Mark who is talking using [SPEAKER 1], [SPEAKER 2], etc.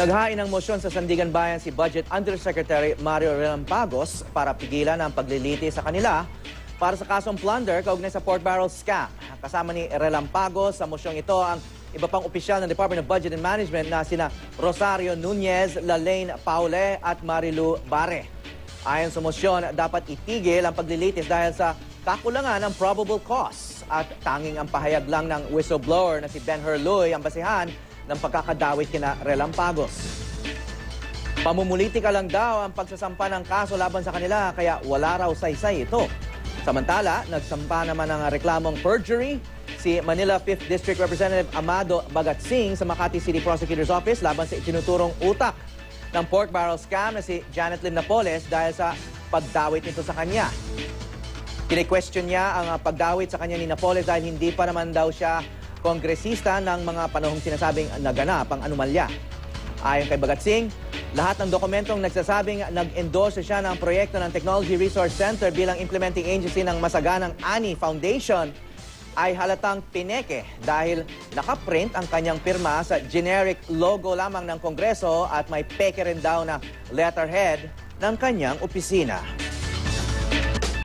[SPEAKER 1] Naghain ng mosyon sa Sandigan Bayan si Budget Undersecretary Mario Relampagos para pigilan ang pagliliti sa kanila para sa kasong plunder kaugnay sa pork barrel scam. Kasama ni Relampagos sa mosyong ito ang iba pang opisyal ng Department of Budget and Management na sina Rosario Nunez, Lalaine Paule at Marilu Bare. Ayon sa mosyon, dapat itigil ang paglilitis dahil sa kakulangan ng probable cause at tanging ang pahayag lang ng whistleblower na si Ben Herluy ang basihan ng pagkakadawit kina Relampagos. Pamumulitika lang daw ang pagsasampa ng kaso laban sa kanila kaya wala raw saysay ito. Samantala, nagsampa naman ng reklamong perjury si Manila 5th District Representative Amado Bagatsing sa Makati City Prosecutor's Office laban sa itinuturong utak ng pork barrel scam na si Janet Lim Napoles dahil sa pagdawit nito sa kanya. Kine-question niya ang pagdawit sa kanya ni Napoles dahil hindi pa naman daw siya kongresista ng mga panahong sinasabing naganap ang anomalya. Ayon kay Bagatsing, lahat ng dokumentong nagsasabing nag-endorse siya ng proyekto ng Technology Resource Center bilang implementing agency ng Masaganang Ani Foundation ay halatang pineke dahil nakaprint ang kanyang pirma sa generic logo lamang ng Kongreso at may peke rin daw na letterhead ng kanyang opisina.